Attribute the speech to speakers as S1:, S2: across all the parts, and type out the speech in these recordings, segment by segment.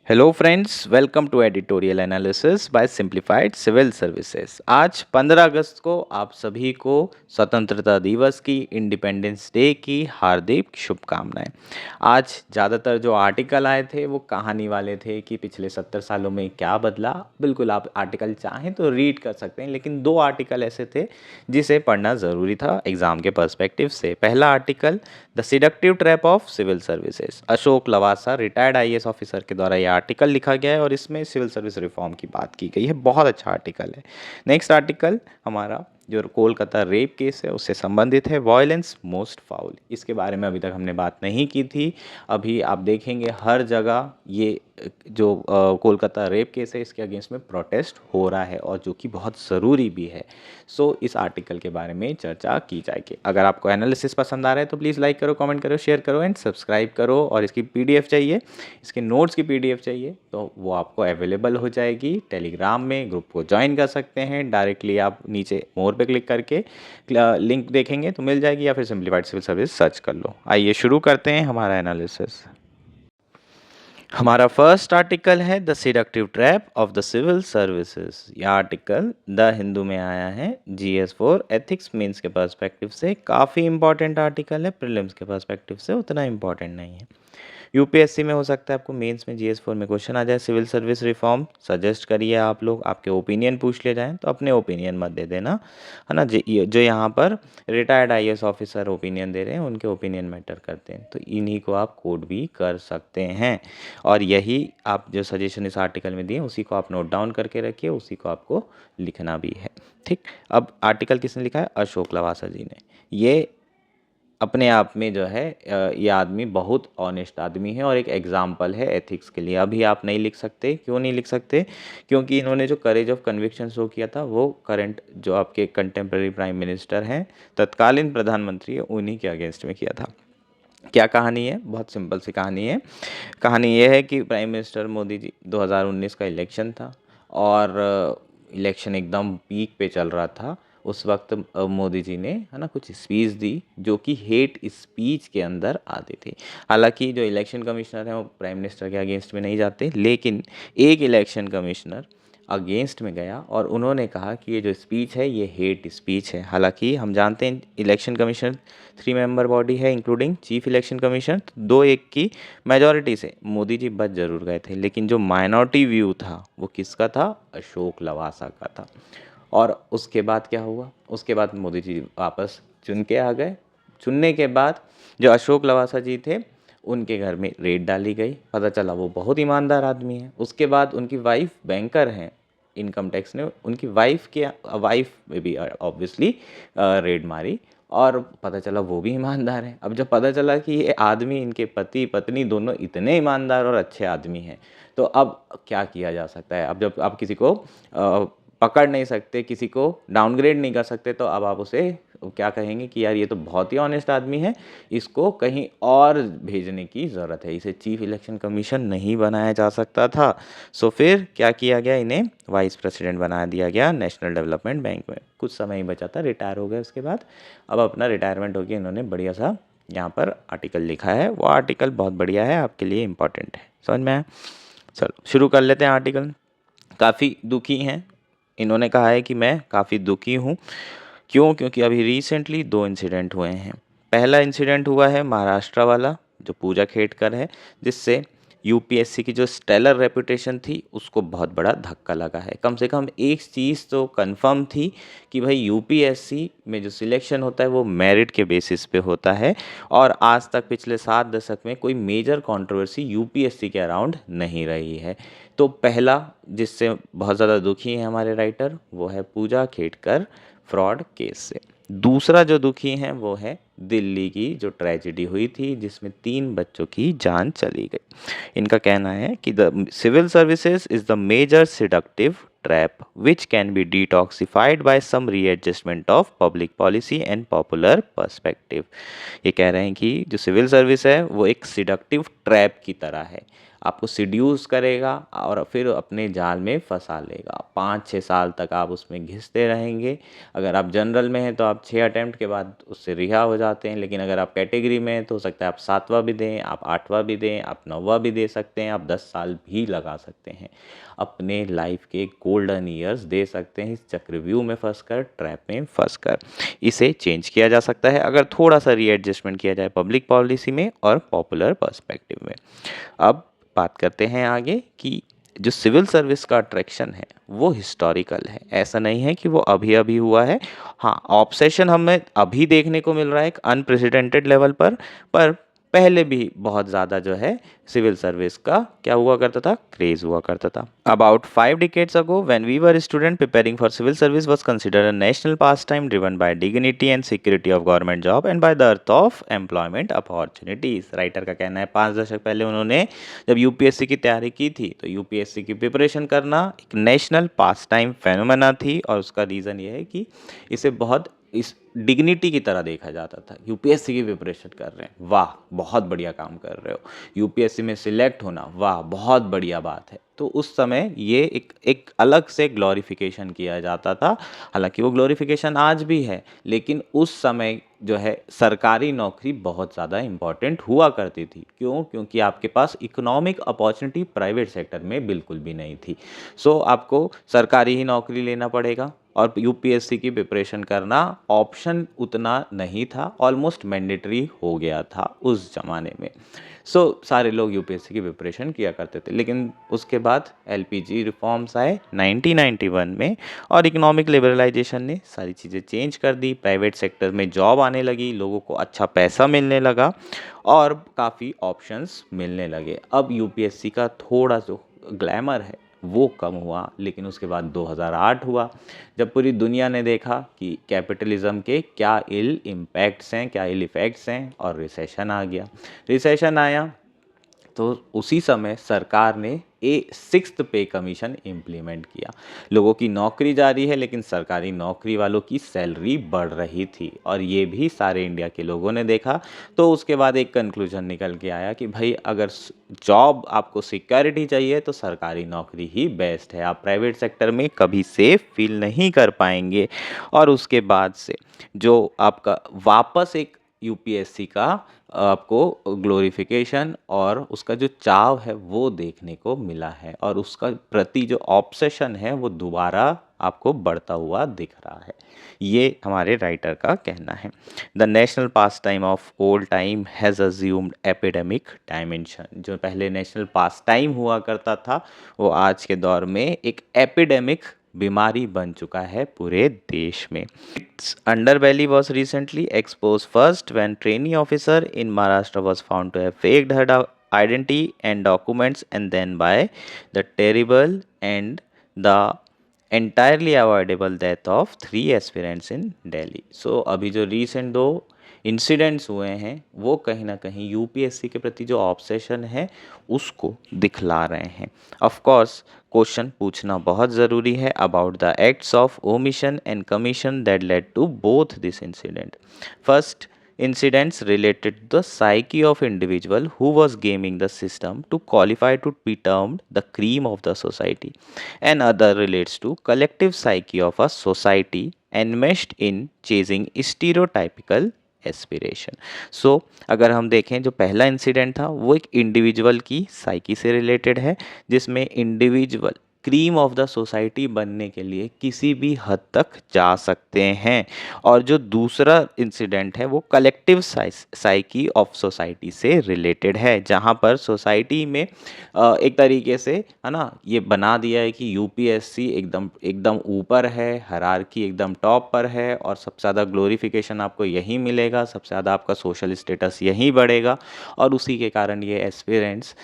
S1: Hello friends, welcome to editorial analysis by Simplified Civil Services. आज 15 अगस्त को आप सभी को स्वतंत्रता दिवस की, इंडिपेंडेंस डे की हार्दिक शुभकामनाएं। आज ज़्यादातर जो आर्टिकल आए थे वो कहानी वाले थे कि पिछले 70 सालों में क्या बदला। बिल्कुल, आप आर्टिकल चाहें तो रीड कर सकते हैं, लेकिन दो आर्टिकल ऐसे थे जिसे पढ़ना ज़रूरी था एग्ज़ाम के पर्सपेक्टिव से। पहला article, the seductive trap of civil services, Ashok Lavasa retired IAS officer के द्वारा यह आर्टिकल लिखा गया है और इसमें सिविल सर्विस रिफॉर्म की बात की गई है। बहुत अच्छा आर्टिकल है। नेक्स्ट आर्टिकल हमारा जो कोलकाता रेप केस है उससे संबंधित है, वायलेंस मोस्ट फाउल। इसके बारे में अभी तक हमने बात नहीं की थी। अभी आप देखेंगे हर जगह ये जो कोलकाता रेप केस है इसके अगेंस्ट में प्रोटेस्ट हो रहा है और जो कि बहुत ज़रूरी भी है। सो इस आर्टिकल के बारे में चर्चा की जाएगी। अगर आपको एनालिसिस पसंद आ रहा है तो प्लीज़ लाइक करो, कमेंट करो, शेयर करो एंड सब्सक्राइब करो। और इसकी पीडीएफ चाहिए, इसके नोट्स की पीडीएफ चाहिए तो वो आपको अवेलेबल हो जाएगी टेलीग्राम में। ग्रुप को ज्वाइन कर सकते हैं डायरेक्टली, आप नीचे मोर पे क्लिक करके लिंक देखेंगे तो मिल जाएगी, या फिर सिंप्लीफाइड सिविल सर्विस सर्च कर लो। आइए शुरू करते हैं हमारा एनालिसिस। हमारा फर्स्ट आर्टिकल है the seductive trap of the civil services. यह आर्टिकल द हिंदू में आया है। GS4 एथिक्स मीन्स के पर्सपेक्टिव से काफ़ी इंपॉर्टेंट आर्टिकल है, प्रीलिम्स के पर्सपेक्टिव से उतना इंपॉर्टेंट नहीं है। यूपीएससी में हो सकता है आपको मेंस में GS4 में क्वेश्चन आ जाए। सिविल सर्विस रिफॉर्म सजेस्ट करिए आप लोग, आपके ओपिनियन पूछ ले जाएं तो अपने ओपिनियन मत दे देना, है ना। जो यहाँ पर रिटायर्ड आईएएस ऑफिसर ओपिनियन दे रहे हैं उनके ओपिनियन मैटर करते हैं, तो इन्हीं को आप कोड भी कर सकते हैं। और यही आप जो सजेशन इस आर्टिकल में दिए उसी को आप नोट डाउन करके रखिए, उसी को आपको लिखना भी है। ठीक, अब आर्टिकल किसने लिखा है? अशोक लवासा जी ने। ये अपने आप में जो है ये आदमी बहुत ऑनेस्ट आदमी है और एक एग्जाम्पल है एथिक्स के लिए। अभी आप नहीं लिख सकते, क्यों नहीं लिख सकते? क्योंकि इन्होंने जो करेज ऑफ कन्विक्शन शो किया था वो करंट जो आपके कंटेम्प्रेरी प्राइम मिनिस्टर हैं, तत्कालीन प्रधानमंत्री है, उन्हीं के अगेंस्ट में किया था। क्या कहानी है? बहुत सिंपल सी कहानी है। कहानी ये है कि प्राइम मिनिस्टर मोदी जी, 2019 का इलेक्शन था और इलेक्शन एकदम पीक पे चल रहा था। उस वक्त मोदी जी ने, है ना, कुछ स्पीच दी जो कि हेट स्पीच के अंदर आती थी। हालांकि जो इलेक्शन कमिश्नर हैं वो प्राइम मिनिस्टर के अगेंस्ट में नहीं जाते, लेकिन एक इलेक्शन कमिश्नर अगेंस्ट में गया और उन्होंने कहा कि ये जो स्पीच है ये हेट स्पीच है। हालांकि हम जानते हैं इलेक्शन कमीशन 3 मेंबर बॉडी है इंक्लूडिंग चीफ इलेक्शन कमीशन, 2-1 की मेजॉरिटी से मोदी जी बच जरूर गए थे, लेकिन जो माइनॉरिटी व्यू था वो किसका था? अशोक लवासा का था। और उसके बाद क्या हुआ? उसके बाद मोदी जी वापस चुन के आ गए। चुनने के बाद जो अशोक लवासा जी थे उनके घर में रेड डाली गई, पता चला वो बहुत ईमानदार आदमी है। उसके बाद उनकी वाइफ बैंकर हैं, इनकम टैक्स ने उनकी वाइफ में भी ऑब्वियसली रेड मारी और पता चला वो भी ईमानदार है। अब जब पता चला कि ये आदमी, इनके पति पत्नी दोनों इतने ईमानदार और अच्छे आदमी हैं, तो अब क्या किया जा सकता है? अब जब आप किसी को पकड़ नहीं सकते, किसी को डाउनग्रेड नहीं कर सकते, तो अब आप उसे क्या कहेंगे कि यार ये तो बहुत ही ऑनेस्ट आदमी है, इसको कहीं और भेजने की ज़रूरत है, इसे चीफ इलेक्शन कमीशन नहीं बनाया जा सकता था। सो फिर क्या किया गया? इन्हें वाइस प्रेसिडेंट बना दिया गया नेशनल डेवलपमेंट बैंक में। कुछ समय ही बचा था, रिटायर हो गए उसके बाद। अब अपना रिटायरमेंट हो गया, इन्होंने बढ़िया सा यहाँ पर आर्टिकल लिखा है। वो आर्टिकल बहुत बढ़िया है, आपके लिए इम्पॉर्टेंट है। समझ में आया? चलो शुरू कर लेते हैं आर्टिकल। काफ़ी दुखी हैं, इन्होंने कहा है कि मैं काफ़ी दुखी हूँ। क्यों? क्योंकि अभी रिसेंटली 2 इंसिडेंट हुए हैं। पहला इंसिडेंट हुआ है महाराष्ट्र वाला, जो पूजा खेड़कर है, जिससे यूपीएससी की जो स्टेलर रेपुटेशन थी उसको बहुत बड़ा धक्का लगा है। कम से कम एक चीज़ तो कंफर्म थी कि भाई यूपीएससी में जो सिलेक्शन होता है वो मेरिट के बेसिस पे होता है, और आज तक पिछले 7 दशक में कोई मेजर कंट्रोवर्सी यूपीएससी के अराउंड नहीं रही है। तो पहला जिससे बहुत ज़्यादा दुखी है हमारे राइटर वो है पूजा खेड़कर फ्रॉड केस से। दूसरा जो दुखी हैं वो है दिल्ली की जो ट्रेजिडी हुई थी जिसमें 3 बच्चों की जान चली गई। इनका कहना है कि the civil services is the major seductive trap which can be detoxified by some readjustment of public policy and popular perspective. ये कह रहे हैं कि जो सिविल सर्विस है वो एक सिडक्टिव ट्रैप की तरह है। आपको सिड्यूस करेगा और फिर अपने जाल में फंसा लेगा। 5-6 साल तक आप उसमें घिसते रहेंगे। अगर आप जनरल में हैं तो आप 6 अटेम्प्ट के बाद उससे रिहा हो जाते हैं, लेकिन अगर आप कैटेगरी में हैं तो हो सकता है आप 7वां भी दें, आप 8वां भी दें, आप 9वां भी दे सकते हैं, आप 10 साल भी लगा सकते हैं। अपने लाइफ के गोल्डन ईयर्स दे सकते हैं इस चक्रव्यूह में फंसकर, ट्रैप में फंसकर। इसे चेंज किया जा सकता है अगर थोड़ा सा रीएडजस्टमेंट किया जाए पब्लिक पॉलिसी में और पॉपुलर पर्सपेक्टिव में। अब बात करते हैं आगे कि जो सिविल सर्विस का अट्रैक्शन है वो हिस्टोरिकल है, ऐसा नहीं है कि वो अभी अभी हुआ है। हाँ, ऑब्सेशन हमें अभी देखने को मिल रहा है एक अनप्रेसिडेंटेड लेवल पर पहले भी बहुत ज़्यादा जो है सिविल सर्विस का क्या हुआ करता था, क्रेज हुआ करता था। About 5 decades ago, when we were a student, preparing for civil service was considered a national pastime driven by dignity and security of government job and by the earth of employment opportunities। Writer का कहना है 5 दशक पहले उन्होंने जब UPSC की तैयारी की थी तो यूपीएससी की प्रिपरेशन करना एक नेशनल पास टाइम फेनोमेना थी, और उसका रीज़न ये है कि इसे बहुत इस डिग्निटी की तरह देखा जाता था। यूपीएससी की प्रिपरेशन कर रहे हैं, वाह बहुत बढ़िया काम कर रहे हो। यूपीएससी में सिलेक्ट होना, वाह बहुत बढ़िया बात है। तो उस समय ये एक अलग से ग्लोरिफिकेशन किया जाता था। हालांकि वो ग्लोरिफिकेशन आज भी है, लेकिन उस समय जो है सरकारी नौकरी बहुत ज़्यादा इम्पॉर्टेंट हुआ करती थी। क्यों? क्योंकि आपके पास इकोनॉमिक अपॉर्चुनिटी प्राइवेट सेक्टर में बिल्कुल भी नहीं थी। सो आपको सरकारी ही नौकरी लेना पड़ेगा, और यूपीएससी की प्रिपरेशन करना ऑप्शन उतना नहीं था, ऑलमोस्ट मैंडेटरी हो गया था उस ज़माने में। सारे लोग यूपीएससी की प्रिपरेशन किया करते थे। लेकिन उसके बाद एलपीजी रिफॉर्म्स आए 1991 में, और इकोनॉमिक लिबरलाइजेशन ने सारी चीज़ें चेंज कर दी। प्राइवेट सेक्टर में जॉब आने लगी, लोगों को अच्छा पैसा मिलने लगा और काफ़ी ऑप्शंस मिलने लगे। अब यूपीएससी का थोड़ा जो ग्लैमर है वो कम हुआ, लेकिन उसके बाद 2008 हुआ, जब पूरी दुनिया ने देखा कि कैपिटलिज्म के क्या इल इम्पैक्ट्स हैं, क्या इल इफ़ेक्ट्स हैं, और रिसेशन आ गया। रिसेशन आया तो उसी समय सरकार ने सिक्स्थ पे कमीशन इम्प्लीमेंट किया। लोगों की नौकरी जारी है, लेकिन सरकारी नौकरी वालों की सैलरी बढ़ रही थी, और ये भी सारे इंडिया के लोगों ने देखा। तो उसके बाद एक कंक्लूजन निकल के आया कि भाई अगर जॉब आपको सिक्योरिटी चाहिए तो सरकारी नौकरी ही बेस्ट है, आप प्राइवेट सेक्टर में कभी सेफ फील नहीं कर पाएंगे। और उसके बाद से जो आपका वापस एक यूपीएससी का आपको ग्लोरिफिकेशन और उसका जो चाव है वो देखने को मिला है, और उसका प्रति जो ऑब्सेशन है वो दोबारा आपको बढ़ता हुआ दिख रहा है। ये हमारे राइटर का कहना है। The national pass time of old time has assumed epidemic dimension. जो पहले नेशनल पास टाइम हुआ करता था वो आज के दौर में एक एपिडेमिक बीमारी बन चुका है पूरे देश में। Its underbelly was recently exposed first when trainee officer in Maharashtra was found to have faked her identity and documents, and then by the terrible and the entirely avoidable death of 3 aspirants in Delhi। अभी जो recent 2 incidents हुए हैं वो कहीं ना कहीं UPSC के प्रति जो ऑब्सेशन है उसको दिखला रहे हैं। ऑफ कोर्स क्वेश्चन पूछना बहुत ज़रूरी है about the acts of omission and commission that led to both this incident. First incidents related to the psyche of individual who was gaming the system to qualify to be termed the cream of the society, and other relates to collective psyche of a society enmeshed in chasing stereotypical aspiration. अगर हम देखें जो पहला incident था वो एक individual की psyche से रिलेटेड है, जिसमें individual cream of the society बनने के लिए किसी भी हद तक जा सकते हैं, और जो दूसरा इंसिडेंट है वो कलेक्टिव साइकी ऑफ सोसाइटी से रिलेटेड है, जहां पर सोसाइटी में एक तरीके से है ना ये बना दिया है कि यूपीएससी एकदम एकदम ऊपर है, हायरार्की एकदम टॉप पर है, और सबसे ज़्यादा ग्लोरिफिकेशन आपको यहीं मिलेगा, सबसे ज़्यादा आपका सोशल स्टेटस यहीं बढ़ेगा, और उसी के कारण ये एस्पिरेंट्स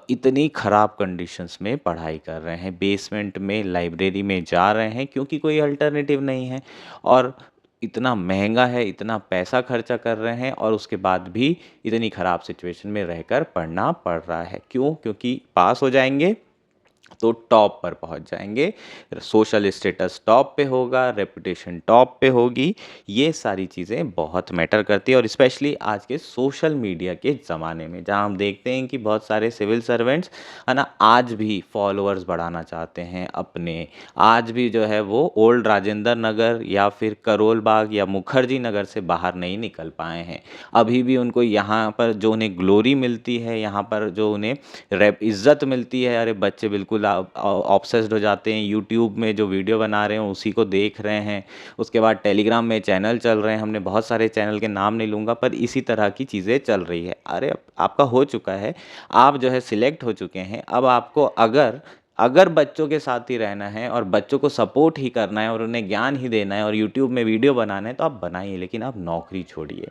S1: इतनी ख़राब कंडीशंस में पढ़ाई कर रहे हैं, बेसमेंट में लाइब्रेरी में जा रहे हैं क्योंकि कोई अल्टरनेटिव नहीं है, और इतना महंगा है, इतना पैसा खर्चा कर रहे हैं, और उसके बाद भी इतनी ख़राब सिचुएशन में रहकर पढ़ना पड़ रहा है। क्यों? क्योंकि पास हो जाएंगे तो टॉप पर पहुंच जाएंगे, सोशल स्टेटस टॉप पे होगा, रेपुटेशन टॉप पे होगी। ये सारी चीज़ें बहुत मैटर करती है, और स्पेशली आज के सोशल मीडिया के ज़माने में जहां हम देखते हैं कि बहुत सारे सिविल सर्वेंट्स है ना, आज भी फॉलोअर्स बढ़ाना चाहते हैं अपने, आज भी जो है वो ओल्ड राजेंद्र नगर या फिर करोल बाग या मुखर्जी नगर से बाहर नहीं निकल पाए हैं। अभी भी उनको यहाँ पर जो उन्हें ग्लोरी मिलती है, यहाँ पर जो उन्हें रेप इज्जत मिलती है, अरे बच्चे बिल्कुल ऑब्सेस्ड हो जाते हैं, यूट्यूब में जो वीडियो बना रहे हैं उसी को देख रहे हैं, उसके बाद टेलीग्राम में चैनल चल रहे हैं, हमने बहुत सारे चैनल के नाम नहीं लूँगा, पर इसी तरह की चीज़ें चल रही है। अरे आपका हो चुका है, आप जो है सिलेक्ट हो चुके हैं, अब आपको अगर अगर बच्चों के साथ ही रहना है और बच्चों को सपोर्ट ही करना है और उन्हें ज्ञान ही देना है और यूट्यूब में वीडियो बनाना है, तो आप बनाइए, लेकिन आप नौकरी छोड़िए।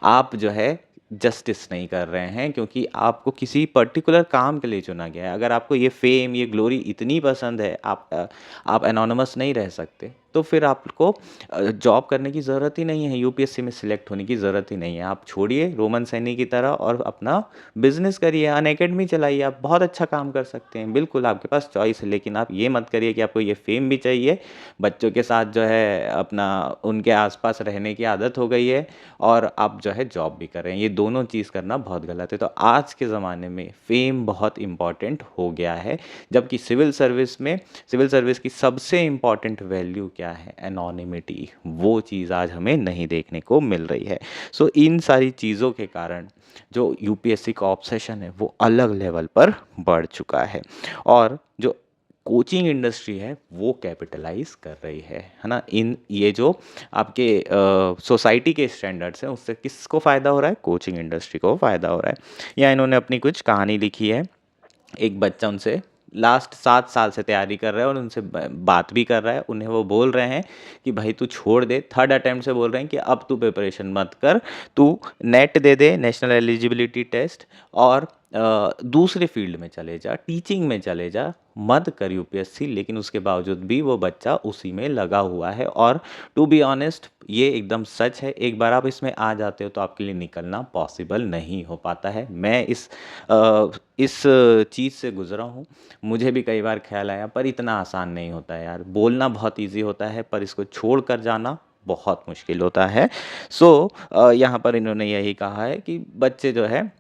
S1: आप जो है जस्टिस नहीं कर रहे हैं, क्योंकि आपको किसी पर्टिकुलर काम के लिए चुना गया है। अगर आपको ये फेम, ये ग्लोरी इतनी पसंद है, आप एनोनिमस नहीं रह सकते, तो फिर आपको जॉब करने की ज़रूरत ही नहीं है, यूपीएससी में सिलेक्ट होने की ज़रूरत ही नहीं है। आप छोड़िए रोमन सैनी की तरह और अपना बिजनेस करिए, अनअकैडमी चलाइए, आप बहुत अच्छा काम कर सकते हैं। बिल्कुल आपके पास चॉइस है, लेकिन आप ये मत करिए कि आपको ये फेम भी चाहिए, बच्चों के साथ जो है अपना उनके आसपास रहने की आदत हो गई है, और आप जो है जॉब भी कर रहे हैं। ये दोनों चीज़ करना बहुत गलत है। तो आज के ज़माने में फेम बहुत इम्पॉर्टेंट हो गया है, जबकि सिविल सर्विस की सबसे इम्पॉर्टेंट वैल्यू क्या है? एनोनिमिटी। वो चीज़ आज हमें नहीं देखने को मिल रही है। सो इन सारी चीज़ों के कारण जो यूपीएससी का ऑब्सेशन है वो अलग लेवल पर बढ़ चुका है, और जो कोचिंग इंडस्ट्री है वो कैपिटलाइज कर रही है ना, इन ये जो आपके सोसाइटी के स्टैंडर्ड्स हैं उससे किसको फ़ायदा हो रहा है? कोचिंग इंडस्ट्री को फ़ायदा हो रहा है। या इन्होंने अपनी कुछ कहानी लिखी है, एक बच्चा उनसे लास्ट 7 साल से तैयारी कर रहा है और उनसे बात भी कर रहा है, उन्हें वो बोल रहे हैं कि भाई तू छोड़ दे, थर्ड अटेम्प्ट से बोल रहे हैं कि अब तू प्रिपरेशन मत कर, तू नेट दे दे, नेशनल एलिजिबिलिटी टेस्ट, और दूसरे फील्ड में चले जा, टीचिंग में चले जा, मत कर यूपीएससी। लेकिन उसके बावजूद भी वो बच्चा उसी में लगा हुआ है, और टू बी ऑनेस्ट ये एकदम सच है, एक बार आप इसमें आ जाते हो तो आपके लिए निकलना पॉसिबल नहीं हो पाता है। मैं इस चीज़ से गुजरा हूँ, मुझे भी कई बार ख्याल आया, पर इतना आसान नहीं होता है यार। बोलना बहुत ईजी होता है, पर इसको छोड़ कर जाना बहुत मुश्किल होता है। सो यहाँ पर इन्होंने यही कहा है कि बच्चे जो है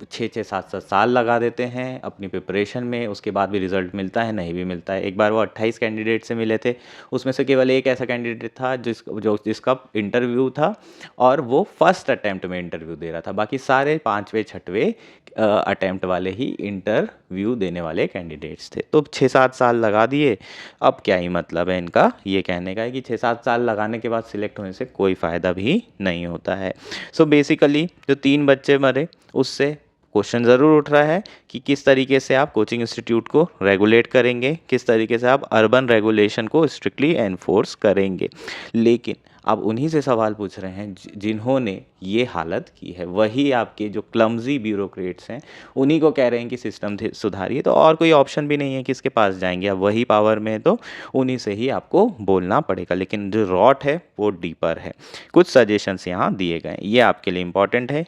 S1: 6-6 7-7 साल लगा देते हैं अपनी प्रिपरेशन में, उसके बाद भी रिज़ल्ट मिलता है, नहीं भी मिलता है। एक बार वो 28 कैंडिडेट से मिले थे, उसमें से केवल एक ऐसा कैंडिडेट था जिसका इंटरव्यू था, और वो फर्स्ट अटेम्प्ट में इंटरव्यू दे रहा था, बाकी सारे 5वें 6वें अटेम्प्ट वाले ही इंटरव्यू देने वाले कैंडिडेट्स थे। तो 6-7 साल लगा दिए, अब क्या ही मतलब है इनका ये कहने का है कि 6-7 साल लगाने के बाद सिलेक्ट होने से कोई फ़ायदा भी नहीं होता है। सो बेसिकली जो 3 बच्चे मरे, उससे क्वेश्चन ज़रूर उठ रहा है कि किस तरीके से आप कोचिंग इंस्टीट्यूट को रेगुलेट करेंगे, किस तरीके से आप अर्बन रेगुलेशन को स्ट्रिक्टली एनफोर्स करेंगे। लेकिन आप उन्हीं से सवाल पूछ रहे हैं जिन्होंने ये हालत की है, वही आपके जो क्लमजी ब्यूरोक्रेट्स हैं, उन्हीं को कह रहे हैं कि सिस्टम सुधारिए। तो और कोई ऑप्शन भी नहीं है, किसके पास जाएंगे? अब वही पावर में है तो उन्हीं से ही आपको बोलना पड़ेगा। लेकिन जो रॉट है वो डीपर है। कुछ सजेशंस यहाँ दिए गए, ये आपके लिए इंपॉर्टेंट है,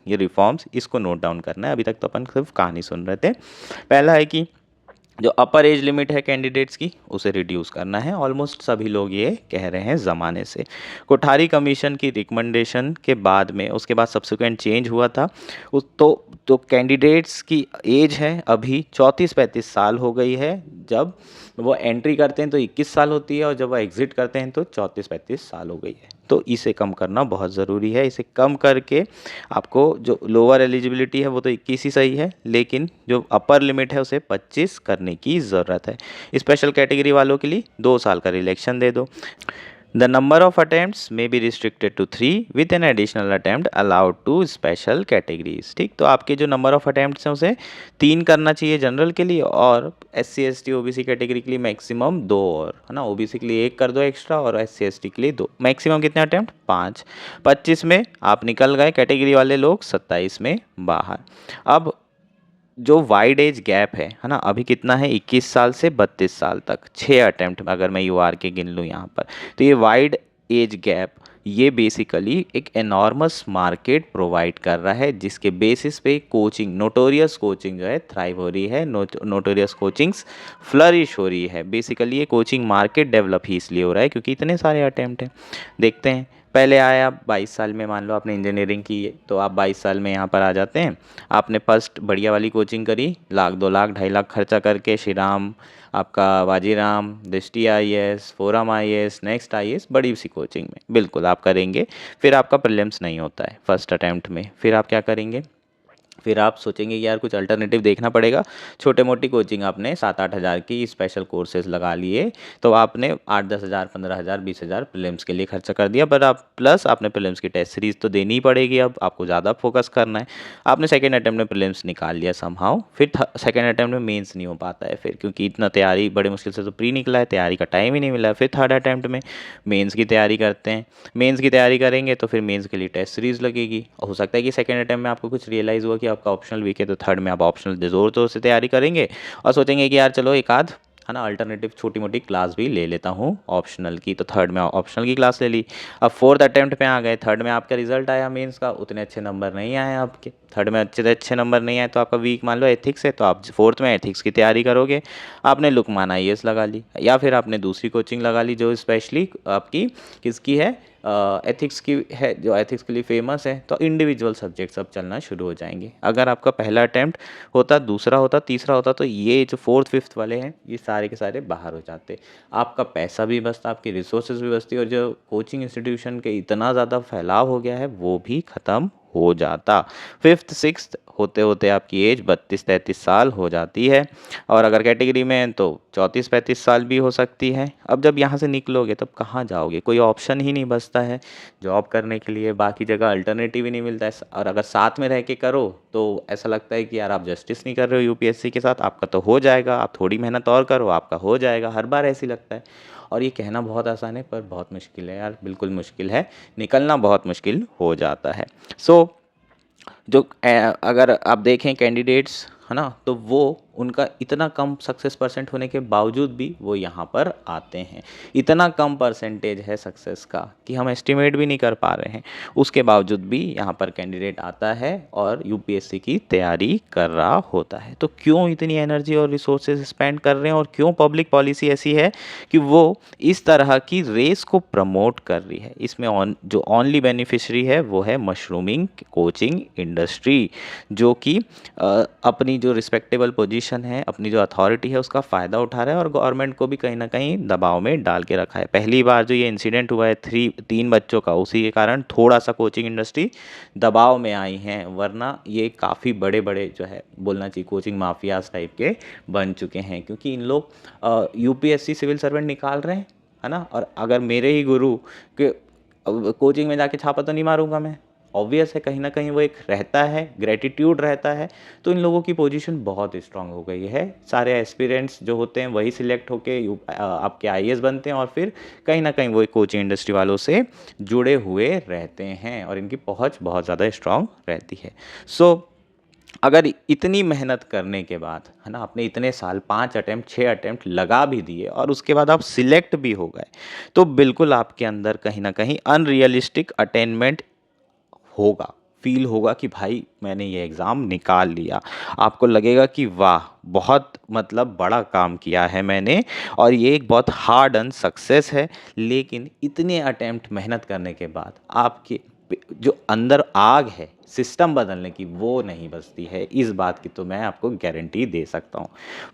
S1: ये रिफॉर्म्स, इसको नोट डाउन करना है। अभी तक तो अपन सिर्फ कहानी सुन रहे थे। पहला है कि जो अपर एज लिमिट है कैंडिडेट्स की, उसे रिड्यूस करना है। ऑलमोस्ट सभी लोग ये कह रहे हैं ज़माने से। कोठारी कमीशन की रिकमेंडेशन के बाद में, उसके बाद सब्सिक्वेंट चेंज हुआ था, उस तो कैंडिडेट्स की एज है अभी 34-35 साल हो गई है। जब वो एंट्री करते हैं तो 21 साल होती है, और जब वो एग्ज़िट करते हैं तो 34-35 साल हो गई है। तो इसे कम करना बहुत ज़रूरी है। इसे कम करके आपको जो लोअर एलिजिबिलिटी है वो तो 21 ही सही है, लेकिन जो अपर लिमिट है उसे 25 करने की ज़रूरत है। स्पेशल कैटेगरी वालों के लिए 2 साल का रिलैक्सेशन दे दो। The number of attempts may be restricted to 3 with an additional attempt allowed to special categories। ठीक, तो आपके जो नंबर ऑफ अटैम्प्ट्स हैं उसे 3 करना चाहिए जनरल के लिए, और SC ST OBC कैटेगरी के लिए मैक्सिमम 2, और है ना, OBC के लिए 1 कर दो एक्स्ट्रा, और SC ST के लिए 2। मैक्सिमम कितने अटैम्प्ट? 5। 25 में आप निकल गए कैटेगरी वाले लोग, 27 में बाहर। अब जो वाइड एज गैप है ना, अभी कितना है? 21 साल से 32 साल तक 6 अटैम्प्ट, अगर मैं UR के गिन लूँ यहाँ पर, तो ये वाइड एज गैप ये बेसिकली एक एनॉर्मस मार्केट प्रोवाइड कर रहा है, जिसके बेसिस पे कोचिंग, नोटोरियस कोचिंग जो है थ्राइव हो रही है, नोटोरियस कोचिंग्स फ्लरिश हो रही है। बेसिकली ये कोचिंग मार्केट डेवलप ही इसलिए हो रहा है क्योंकि इतने सारे अटेम्प्ट हैं। देखते हैं, पहले आए आप 22 साल में, मान लो आपने इंजीनियरिंग की है तो आप 22 साल में यहाँ पर आ जाते हैं। आपने फर्स्ट बढ़िया वाली कोचिंग करी, लाख 2 लाख 2.5 लाख खर्चा करके, श्री राम, आपका बाजीराम, दृष्टि IAS, forum IAS, next IAS, बड़ी सी कोचिंग में बिल्कुल आप करेंगे। फिर आपका प्रीलिम्स नहीं होता है फर्स्ट अटैम्प्ट में, फिर आप क्या करेंगे, फिर आप सोचेंगे कि यार कुछ अल्टरनेटिव देखना पड़ेगा। छोटे मोटी कोचिंग आपने 7-8 हज़ार की स्पेशल कोर्सेज लगा लिए, तो आपने 8-10 हज़ार, 15 हज़ार, 20 हज़ार प्रीलिम्स के लिए खर्चा कर दिया। पर आप प्लस आपने प्रीलिम्स की टेस्ट सीरीज तो देनी ही पड़ेगी, अब आपको ज़्यादा फोकस करना है। आपने सेकेंड अटैम्प्ट में प्रीलिम्स निकाल लिया समहाउ, फिर सेकेंड अटैम्प्ट में मेंस नहीं हो पाता है फिर, क्योंकि इतना तैयारी बड़े मुश्किल से तो प्री निकला है, तैयारी का टाइम ही नहीं मिला है। फिर थर्ड अटैम्प्ट में मेंस की तैयारी करते हैं। मेंस की तैयारी करेंगे तो फिर मेंस के लिए टेस्ट सीरीज लगेगी, और हो सकता है कि सेकंड अटैम्प्ट में आपको कुछ रियलाइज़ हुआ कि आपका ऑप्शनल वीक है, तो थर्ड में आप ऑप्शनल जोर तोर से तैयारी करेंगे और सोचेंगे कि यार चलो एक आध है ना अल्टरनेटिव छोटी मोटी क्लास भी ले लेता हूँ ऑप्शनल की, तो थर्ड में ऑप्शनल की क्लास ले ली। अब फोर्थ अटैम्प्ट पे आ गए, थर्ड में आपका रिजल्ट आया मेंस का, उतने अच्छे नंबर नहीं आए आपके, थर्ड में अच्छे से अच्छे नंबर नहीं आए, तो आपका वीक मान लो एथिक्स है, तो आप फोर्थ में एथिक्स की तैयारी करोगे। आपने लुकमान आईएएस लगा ली, या फिर आपने दूसरी कोचिंग लगा ली जो स्पेशली आपकी किसकी है, एथिक्स की है, जो एथिक्स के लिए फेमस है। तो इंडिविजुअल सब्जेक्ट्स अब चलना शुरू हो जाएंगे। अगर आपका पहला अटैम्प्ट होता, दूसरा होता, तीसरा होता, तो ये जो फोर्थ फिफ्थ वाले हैं ये सारे के सारे बाहर हो जाते। आपका पैसा भी बचता, आपकी रिसोर्सेज भी बचती, और जो कोचिंग इंस्टीट्यूशन के इतना ज़्यादा फैलाव हो गया है वो भी ख़त्म हो जाता। फिफ्थ सिक्स्थ होते होते आपकी एज 32-33 साल हो जाती है, और अगर कैटेगरी में हैं तो 34-35 साल भी हो सकती है। अब जब यहाँ से निकलोगे तब कहाँ जाओगे, कोई ऑप्शन ही नहीं बचता है जॉब करने के लिए, बाकी जगह अल्टरनेटिव ही नहीं मिलता है। और अगर साथ में रह के करो तो ऐसा लगता है कि यार आप जस्टिस नहीं कर रहे हो यूपीएससी के साथ, आपका तो हो जाएगा, आप थोड़ी मेहनत और करो आपका हो जाएगा, हर बार ऐसी लगता है। और ये कहना बहुत आसान है पर बहुत मुश्किल है यार, बिल्कुल मुश्किल है, निकलना बहुत मुश्किल हो जाता है। सो जो अगर आप देखें कैंडिडेट्स है ना, तो वो उनका इतना कम सक्सेस परसेंट होने के बावजूद भी वो यहाँ पर आते हैं। इतना कम परसेंटेज है सक्सेस का कि हम एस्टिमेट भी नहीं कर पा रहे हैं, उसके बावजूद भी यहाँ पर कैंडिडेट आता है और यूपीएससी की तैयारी कर रहा होता है। तो क्यों इतनी एनर्जी और रिसोर्सेज स्पेंड कर रहे हैं, और क्यों पब्लिक पॉलिसी ऐसी है कि वो इस तरह की रेस को प्रमोट कर रही है। इसमें जो ओनली बेनिफिशरी है वो है मशरूमिंग कोचिंग इंडस्ट्री, जो कि अपनी जो रिस्पेक्टेबल पोजीशन है, अपनी जो अथॉरिटी है उसका फ़ायदा उठा रहा है, और गवर्नमेंट को भी कहीं ना कहीं दबाव में डाल के रखा है। पहली बार जो ये इंसिडेंट हुआ है 3 बच्चों का, उसी के कारण थोड़ा सा कोचिंग इंडस्ट्री दबाव में आई है, वरना ये काफ़ी बड़े बड़े जो है बोलना चाहिए कोचिंग माफियाज टाइप के बन चुके हैं, क्योंकि इन लोग यूपीएससी सिविल सर्वेंट निकाल रहे हैं है ना। और अगर मेरे ही गुरु के कोचिंग में जाके छापा तो नहीं मारूंगा मैं, ऑब्वियस है, कहीं ना कहीं वो एक रहता है, ग्रेटिट्यूड रहता है। तो इन लोगों की पोजीशन बहुत स्ट्रांग हो गई है, सारे एस्पिरेंट्स जो होते हैं वही सिलेक्ट होके आपके आईएएस बनते हैं, और फिर कहीं ना कहीं वो कोचिंग इंडस्ट्री वालों से जुड़े हुए रहते हैं, और इनकी पहुंच बहुत ज़्यादा स्ट्रांग रहती है। सो अगर इतनी मेहनत करने के बाद है ना, आपने इतने साल 5 अटैम्प्ट 6 अटैम्प्ट लगा भी दिए और उसके बाद आप सिलेक्ट भी हो गए, तो बिल्कुल आपके अंदर कहीं ना कहीं अनरियलिस्टिक अटेनमेंट होगा, फील होगा कि भाई मैंने ये एग्ज़ाम निकाल लिया। आपको लगेगा कि वाह बहुत मतलब बड़ा काम किया है मैंने, और ये एक बहुत हार्ड अर्न सक्सेस है। लेकिन इतने अटेम्प्ट मेहनत करने के बाद आपके जो अंदर आग है सिस्टम बदलने की वो नहीं बचती है, इस बात की तो मैं आपको गारंटी दे सकता हूँ।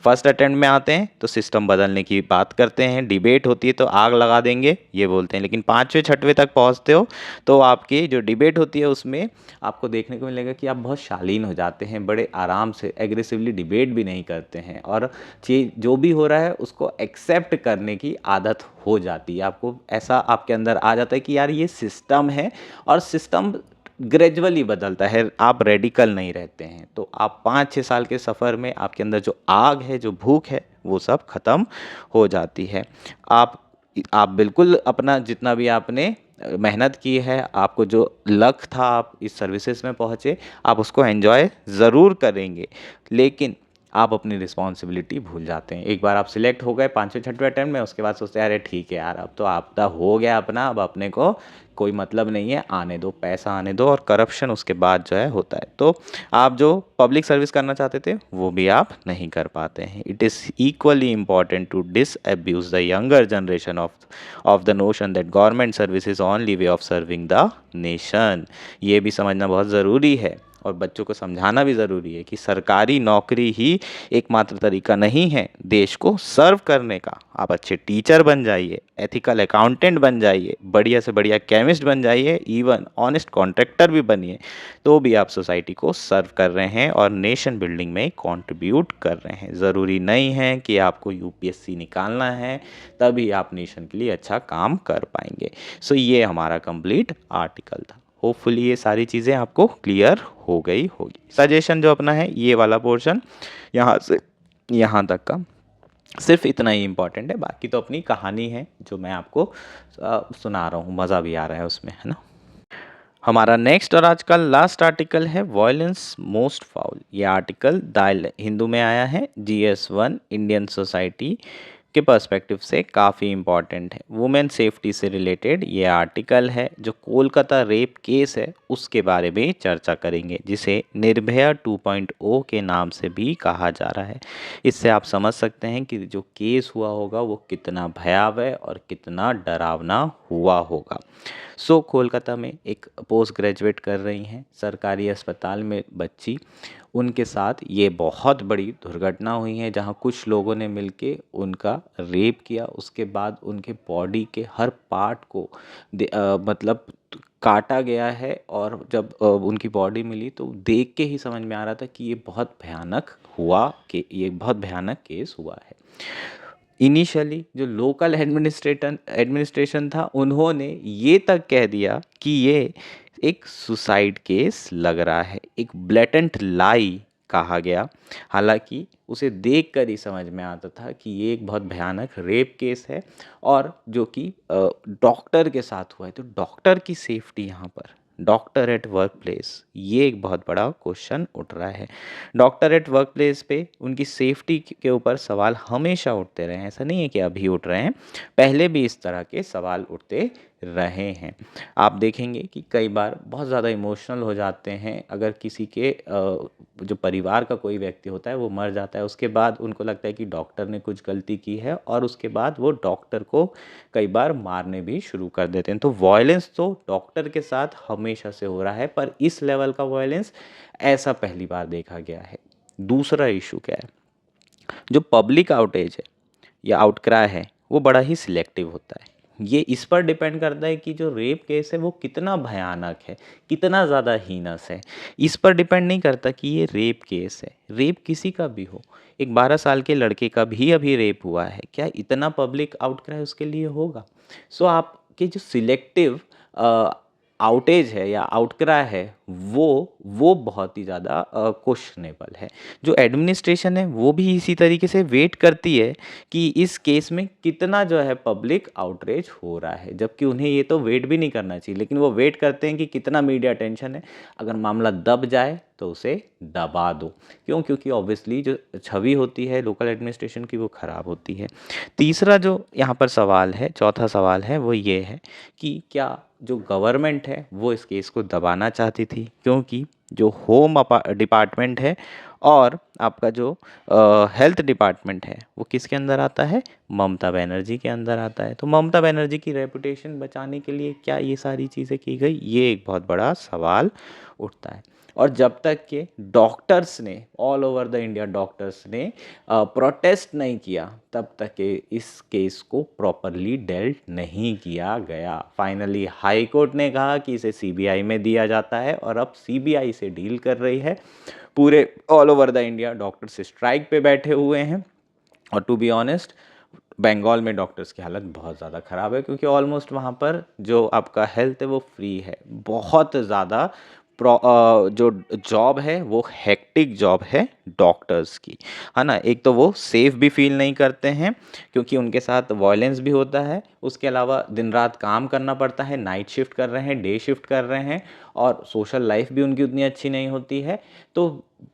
S1: फर्स्ट अटेम्प्ट में आते हैं तो सिस्टम बदलने की बात करते हैं, डिबेट होती है तो आग लगा देंगे ये बोलते हैं, लेकिन 5वें 6वें तक पहुँचते हो तो आपकी जो डिबेट होती है उसमें आपको देखने को मिलेगा कि आप बहुत शालीन हो जाते हैं, बड़े आराम से एग्रेसिवली डिबेट भी नहीं करते हैं, और चीज जो भी हो रहा है उसको एक्सेप्ट करने की आदत हो जाती है। आपको ऐसा आपके अंदर आ जाता है कि यार ये सिस्टम है, और सिस्टम ग्रेजुअली बदलता है, आप रेडिकल नहीं रहते हैं। तो आप 5-6 साल के सफ़र में आपके अंदर जो आग है, जो भूख है, वो सब ख़त्म हो जाती है। आप बिल्कुल अपना जितना भी आपने मेहनत की है, आपको जो लक था आप इस सर्विसेज में पहुँचे, आप उसको एंजॉय ज़रूर करेंगे। लेकिन आप अपनी रिस्पॉन्सिबिलिटी भूल जाते हैं। एक बार आप सिलेक्ट हो गए 5वें 6वें अटेम्प्ट में, उसके बाद सोचते हैं अरे ठीक है यार, अब तो आपदा हो गया अपना, अब अपने को कोई मतलब नहीं है, आने दो, पैसा आने दो, और करप्शन उसके बाद जो है होता है। तो आप जो पब्लिक सर्विस करना चाहते थे वो भी आप नहीं कर पाते हैं। It is equally important to disabuse the younger generation of the notion that government service is only way of serving the nation. ये भी समझना बहुत ज़रूरी है और बच्चों को समझाना भी ज़रूरी है कि सरकारी नौकरी ही एकमात्र तरीका नहीं है देश को सर्व करने का। आप अच्छे टीचर बन जाइए, एथिकल अकाउंटेंट बन जाइए, बढ़िया से बढ़िया केमिस्ट बन जाइए, इवन ऑनेस्ट कॉन्ट्रैक्टर भी बनिए, तो भी आप सोसाइटी को सर्व कर रहे हैं और नेशन बिल्डिंग में कंट्रीब्यूट कर रहे हैं। ज़रूरी नहीं है कि आपको यूपीएससी निकालना है तभी आप नेशन के लिए अच्छा काम कर पाएंगे। सो ये हमारा कंप्लीट आर्टिकल था। होपफुली ये सारी चीज़ें आपको क्लियर हो गई होगी। सजेशन जो अपना है ये वाला पोर्शन यहाँ से यहाँ तक का सिर्फ इतना ही इम्पॉर्टेंट है, बाकी तो अपनी कहानी है जो मैं आपको सुना रहा हूँ, मज़ा भी आ रहा है उसमें, है ना। हमारा नेक्स्ट और आज का लास्ट आर्टिकल है वॉयलेंस मोस्ट फाउल। ये आर्टिकल द हिंदू में आया है, GS1 इंडियन सोसाइटी के पर्सपेक्टिव से काफ़ी इम्पॉर्टेंट है। वुमेन सेफ्टी से रिलेटेड ये आर्टिकल है। जो कोलकाता रेप केस है उसके बारे में चर्चा करेंगे, जिसे निर्भया 2.0 के नाम से भी कहा जा रहा है। इससे आप समझ सकते हैं कि जो केस हुआ होगा वो कितना भयावह और कितना डरावना हुआ होगा। कोलकाता में एक पोस्ट ग्रेजुएट कर रही हैं सरकारी अस्पताल में बच्ची, उनके साथ ये बहुत बड़ी दुर्घटना हुई है जहाँ कुछ लोगों ने मिलके उनका रेप किया। उसके बाद उनके बॉडी के हर पार्ट को मतलब काटा गया है, और जब उनकी बॉडी मिली तो देख के ही समझ में आ रहा था कि ये बहुत भयानक हुआ, कि ये बहुत भयानक केस हुआ है। इनिशियली जो लोकल एडमिनिस्ट्रेशन था उन्होंने ये तक कह दिया कि ये एक सुसाइड केस लग रहा है, एक ब्लेटेंट लाई कहा गया। हालांकि उसे देखकर ही समझ में आता था कि ये एक बहुत भयानक रेप केस है, और जो कि डॉक्टर के साथ हुआ है। तो डॉक्टर की सेफ्टी यहाँ पर, डॉक्टर एट वर्क प्लेस, ये एक बहुत बड़ा क्वेश्चन उठ रहा है। डॉक्टर एट वर्क प्लेस पे उनकी सेफ्टी के ऊपर सवाल हमेशा उठते रहे हैं, ऐसा नहीं है कि अभी उठ रहे हैं, पहले भी इस तरह के सवाल उठते रहे हैं। आप देखेंगे कि कई बार बहुत ज़्यादा इमोशनल हो जाते हैं अगर किसी के जो परिवार का कोई व्यक्ति होता है वो मर जाता है, उसके बाद उनको लगता है कि डॉक्टर ने कुछ गलती की है, और उसके बाद वो डॉक्टर को कई बार मारने भी शुरू कर देते हैं। तो वॉयलेंस तो डॉक्टर के साथ हमेशा से हो रहा है, पर इस लेवल का वॉयलेंस ऐसा पहली बार देखा गया है। दूसरा इशू क्या है, जो पब्लिक आउटेज है या आउटक्राई है वो बड़ा ही सिलेक्टिव होता है। ये इस पर डिपेंड करता है कि जो रेप केस है वो कितना भयानक है, कितना ज़्यादा हीनस है। इस पर डिपेंड नहीं करता कि ये रेप केस है, रेप किसी का भी हो, एक 12 साल के लड़के का भी अभी रेप हुआ है, क्या इतना पब्लिक आउटक्राई उसके लिए होगा? आपके जो सिलेक्टिव आउटेज है या आउटक्राई है वो बहुत ही ज़्यादा क्वेश्चनेबल है। जो एडमिनिस्ट्रेशन है वो भी इसी तरीके से वेट करती है कि इस केस में कितना जो है पब्लिक आउटरीच हो रहा है, जबकि उन्हें ये तो वेट भी नहीं करना चाहिए, लेकिन वो वेट करते हैं कि कितना मीडिया अटेंशन है। अगर मामला दब जाए तो उसे दबा दो। क्यों? क्योंकि ऑब्वियसली जो छवि होती है लोकल एडमिनिस्ट्रेशन की वो ख़राब होती है। तीसरा जो यहाँ पर सवाल है, चौथा सवाल है, वो ये है कि क्या जो गवर्नमेंट है वो इस केस को दबाना चाहती थी? क्योंकि जो होम डिपार्टमेंट है और आपका जो हेल्थ डिपार्टमेंट है वो किसके अंदर आता है? ममता बनर्जी के अंदर आता है। तो ममता बनर्जी की रेपुटेशन बचाने के लिए क्या ये सारी चीज़ें की गई? ये एक बहुत बड़ा सवाल उठता है। और जब तक के डॉक्टर्स ने, all over the India doctors ने प्रोटेस्ट नहीं किया, तब तक के इस केस को प्रॉपरली डेल्ट नहीं किया गया। फाइनली हाई कोर्ट ने कहा कि इसे सीबीआई में दिया जाता है, और अब सीबीआई से डील कर रही है। पूरे all over the India doctors strike पे बैठे हुए हैं, और टू बी ऑनेस्ट बंगाल में डॉक्टर्स की हालत बहुत ज़्यादा ख़राब है, क्योंकि ऑलमोस्ट वहाँ पर जो आपका हेल्थ है वो फ्री है। बहुत ज़्यादा जो जॉब है वो हेक्टिक जॉब है डॉक्टर्स की, है ना। एक तो वो सेफ भी फील नहीं करते हैं क्योंकि उनके साथ वायलेंस भी होता है, उसके अलावा दिन रात काम करना पड़ता है, नाइट शिफ्ट कर रहे हैं, डे शिफ्ट कर रहे हैं, और सोशल लाइफ भी उनकी उतनी अच्छी नहीं होती है। तो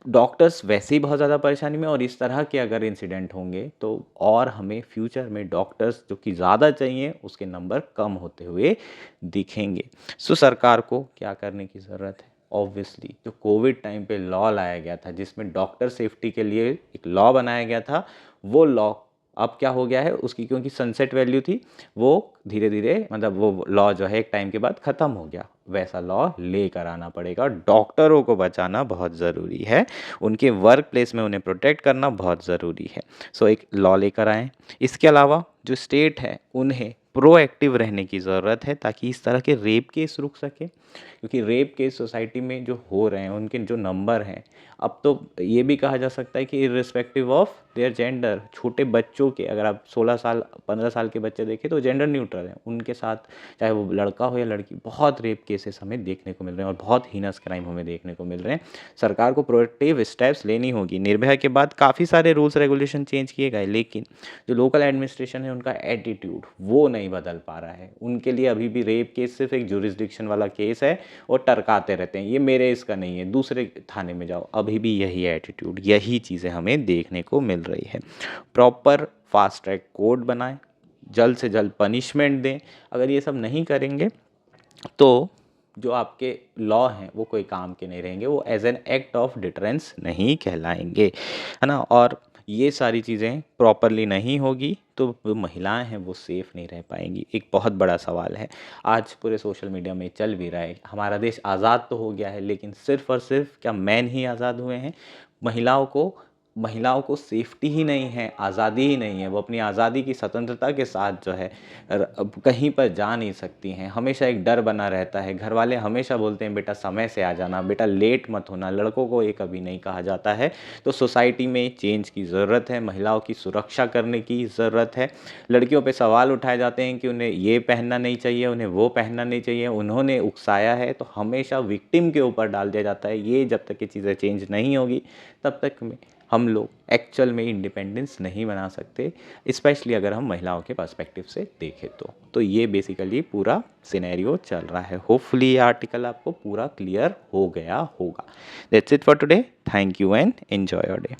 S1: डॉक्टर्स वैसे ही बहुत ज़्यादा परेशानी में, और इस तरह के अगर इंसिडेंट होंगे तो और हमें फ्यूचर में डॉक्टर्स जो कि ज़्यादा चाहिए उसके नंबर कम होते हुए दिखेंगे। सो सरकार को क्या करने की ज़रूरत है? ऑब्वियसली जो कोविड टाइम पे लॉ लाया गया था जिसमें डॉक्टर सेफ्टी के लिए एक लॉ बनाया गया था, वो लॉ अब क्या हो गया है, उसकी क्योंकि सनसेट वैल्यू थी, वो धीरे धीरे मतलब वो लॉ जो है एक टाइम के बाद ख़त्म हो गया। वैसा लॉ लेकर आना पड़ेगा। डॉक्टरों को बचाना बहुत ज़रूरी है, उनके वर्क प्लेस में उन्हें प्रोटेक्ट करना बहुत ज़रूरी है। सो एक लॉ लेकर आएँ। इसके अलावा जो स्टेट है उन्हें प्रोएक्टिव रहने की ज़रूरत है ताकि इस तरह के रेप केस रुक सके, क्योंकि रेप केस सोसाइटी में जो हो रहे हैं उनके जो नंबर हैं, अब तो ये भी कहा जा सकता है कि इर्रिस्पेक्टिव ऑफ देयर जेंडर, छोटे बच्चों के अगर आप 16 साल 15 साल के बच्चे देखें तो जेंडर न्यूट्रल हैं, उनके साथ चाहे वो लड़का हो या लड़की, बहुत रेप केसेस हमें देखने को मिल रहे हैं और बहुत हीनस क्राइम हमें देखने को मिल रहे हैं। सरकार को प्रोएक्टिव स्टेप्स लेनी होगी। निर्भया के बाद काफ़ी सारे रूल्स रेगुलेशन चेंज किए गए, लेकिन जो लोकल एडमिनिस्ट्रेशन है उनका एटीट्यूड वो नहीं बदल पा रहा है। उनके लिए अभी भी रेप केस सिर्फ एक जुरिस्डिक्शन वाला केस है और टरकाते रहते हैं, ये मेरे इसका नहीं है, दूसरे थाने में जाओ। अभी भी यही एटीट्यूड, यही चीज़ें हमें देखने को मिल रही है। प्रॉपर फास्ट ट्रैक कोर्ट बनाएं, जल्द से जल्द पनिशमेंट दें। अगर ये सब नहीं करेंगे तो जो आपके लॉ हैं वो कोई काम के नहीं रहेंगे, वो as an act of deterrence नहीं कहलाएंगे, है ना। और ये सारी चीज़ें प्रॉपरली नहीं होगी तो जो महिलाएं हैं वो सेफ़ नहीं रह पाएंगी। एक बहुत बड़ा सवाल है, आज पूरे सोशल मीडिया में चल भी रहा है, हमारा देश आज़ाद तो हो गया है लेकिन सिर्फ़ और सिर्फ क्या मैन ही आज़ाद हुए हैं? महिलाओं को सेफ्टी ही नहीं है, आज़ादी ही नहीं है। वो अपनी आज़ादी की स्वतंत्रता के साथ जो है अब कहीं पर जा नहीं सकती हैं। हमेशा एक डर बना रहता है। घर वाले हमेशा बोलते हैं बेटा समय से आ जाना, बेटा लेट मत होना। लड़कों को ये कभी नहीं कहा जाता है। तो सोसाइटी में चेंज की ज़रूरत है, महिलाओं की सुरक्षा करने की ज़रूरत है। लड़कियों पे सवाल उठाए जाते हैं कि उन्हें ये पहनना नहीं चाहिए, उन्हें वो पहनना नहीं चाहिए, उन्होंने उकसाया है, तो हमेशा विक्टिम के ऊपर डाल दिया जाता है। ये जब तक ये चीज़ें चेंज नहीं होगी तब तक में हम लोग एक्चुअल में इंडिपेंडेंस नहीं बना सकते, स्पेशली अगर हम महिलाओं के पर्सपेक्टिव से देखें तो ये बेसिकली पूरा सिनेरियो चल रहा है। होपफुली ये आर्टिकल आपको पूरा क्लियर हो गया होगा। That's it for today. Thank you and enjoy your day.